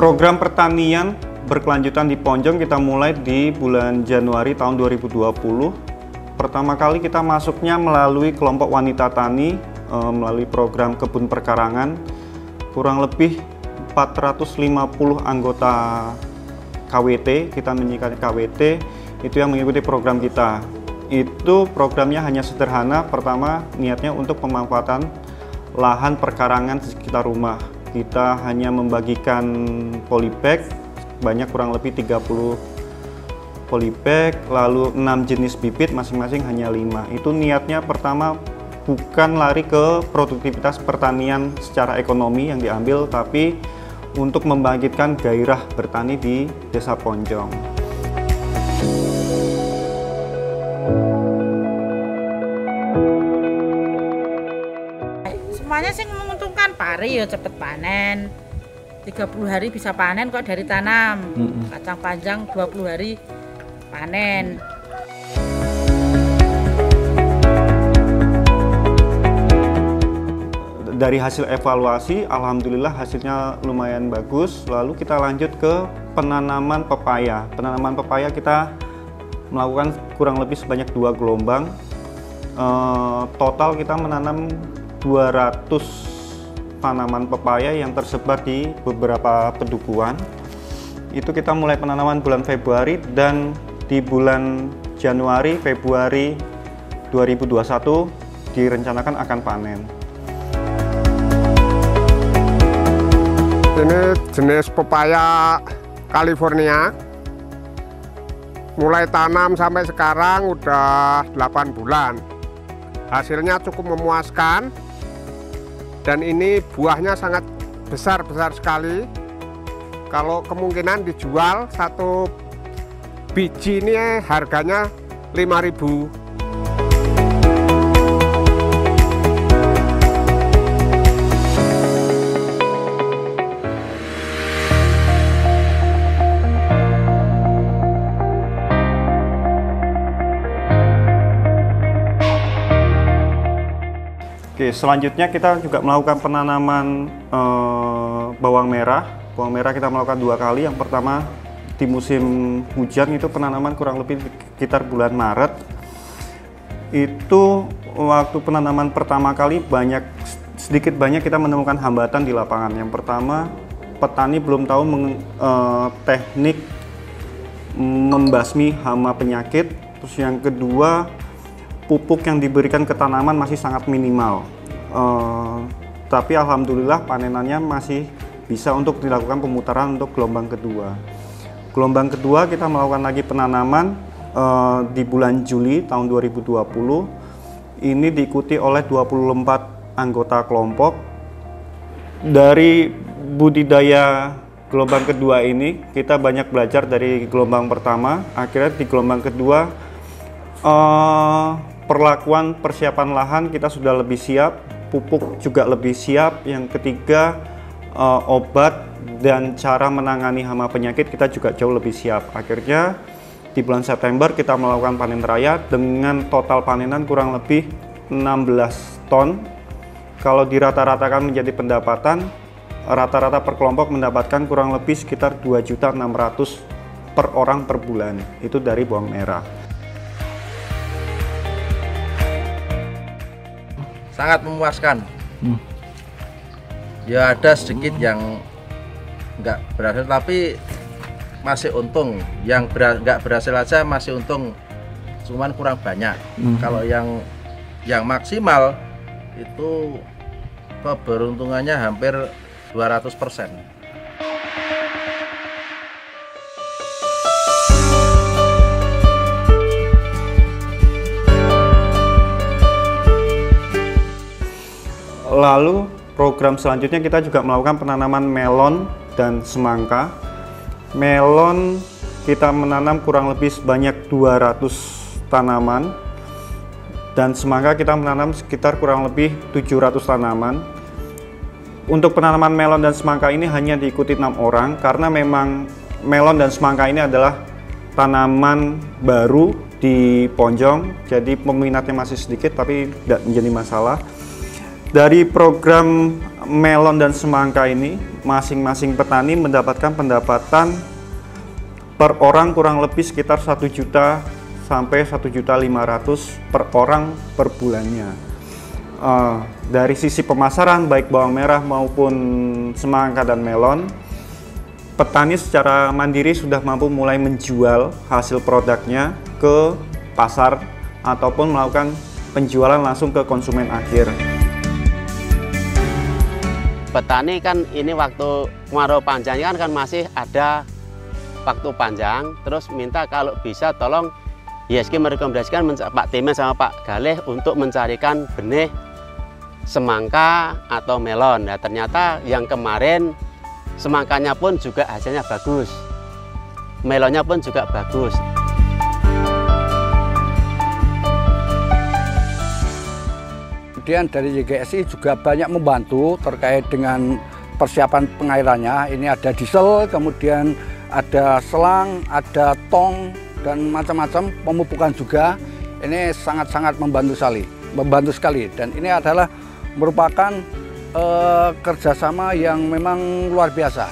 Program pertanian berkelanjutan di Ponjong kita mulai di bulan Januari tahun 2020. Pertama kali kita masuknya melalui kelompok wanita tani, melalui program kebun perkarangan. Kurang lebih 450 anggota KWT, kita menyingkat KWT, itu yang mengikuti program kita. Itu programnya hanya sederhana. Pertama, niatnya untuk pemanfaatan lahan perkarangan di sekitar rumah. Kita hanya membagikan polybag, banyak kurang lebih 30 polybag, lalu 6 jenis bibit, masing-masing hanya 5. Itu niatnya pertama bukan lari ke produktivitas pertanian secara ekonomi yang diambil, tapi untuk membangkitkan gairah bertani di Desa Ponjong. Semuanya sih menguntungkan, pari ya cepet panen, 30 hari bisa panen kok dari tanam. Kacang panjang 20 hari panen. Dari hasil evaluasi, alhamdulillah hasilnya lumayan bagus. Lalu kita lanjut ke penanaman pepaya. Penanaman pepaya kita melakukan kurang lebih sebanyak 2 gelombang. Total kita menanam 200 tanaman pepaya yang tersebar di beberapa pedukuhan. Itu kita mulai penanaman bulan Februari, dan di bulan Januari, Februari 2021 direncanakan akan panen. Ini jenis pepaya California. Mulai tanam sampai sekarang udah 8 bulan. Hasilnya cukup memuaskan. Dan ini buahnya sangat besar-besar sekali. Kalau kemungkinan dijual, satu biji ini harganya 5.000. Oke, selanjutnya kita juga melakukan penanaman bawang merah. Bawang merah kita melakukan 2 kali. Yang pertama di musim hujan, itu penanaman kurang lebih sekitar bulan Maret. Itu waktu penanaman pertama kali sedikit banyak kita menemukan hambatan di lapangan. Yang pertama, petani belum tahu teknik membasmi hama penyakit. Terus yang kedua, pupuk yang diberikan ke tanaman masih sangat minimal. Tapi alhamdulillah panenannya masih bisa untuk dilakukan pemutaran untuk gelombang kedua. Gelombang kedua kita melakukan lagi penanaman di bulan Juli tahun 2020. Ini diikuti oleh 24 anggota kelompok. Dari budidaya gelombang kedua ini kita banyak belajar dari gelombang pertama. Akhirnya di gelombang kedua perlakuan persiapan lahan kita sudah lebih siap, pupuk juga lebih siap. Yang ketiga, obat dan cara menangani hama penyakit kita juga jauh lebih siap. Akhirnya di bulan September kita melakukan panen raya dengan total panenan kurang lebih 16 ton. Kalau dirata-ratakan menjadi pendapatan, rata-rata per kelompok mendapatkan kurang lebih sekitar 2.600.000 per orang per bulan. Itu dari bawang merah. Sangat memuaskan. Ya ada sedikit yang nggak berhasil, tapi masih untung. Yang nggak berhasil aja masih untung, cuman kurang banyak. Kalau yang maksimal itu keberuntungannya hampir 200%. Lalu program selanjutnya kita juga melakukan penanaman melon dan semangka. Melon kita menanam kurang lebih sebanyak 200 tanaman, dan semangka kita menanam sekitar kurang lebih 700 tanaman. Untuk penanaman melon dan semangka ini hanya diikuti 6 orang, karena memang melon dan semangka ini adalah tanaman baru di Ponjong, jadi peminatnya masih sedikit, tapi tidak menjadi masalah. Dari program melon dan semangka ini masing-masing petani mendapatkan pendapatan per orang kurang lebih sekitar 1 juta sampai 1.500.000 per orang per bulannya. Dari sisi pemasaran baik bawang merah maupun semangka dan melon, petani secara mandiri sudah mampu mulai menjual hasil produknya ke pasar ataupun melakukan penjualan langsung ke konsumen akhir. Petani kan ini waktu kemarau panjang kan masih ada waktu panjang, terus minta kalau bisa tolong ISG merekomendasikan Pak Timen sama Pak Galih untuk mencarikan benih semangka atau melon. Nah, ternyata yang kemarin semangkanya pun juga hasilnya bagus, melonnya pun juga bagus. Kemudian dari YGSI juga banyak membantu terkait dengan persiapan pengairannya. Ini ada diesel, kemudian ada selang, ada tong, dan macam-macam pemupukan juga. Ini sangat-sangat membantu sekali. Dan ini adalah merupakan kerjasama yang memang luar biasa.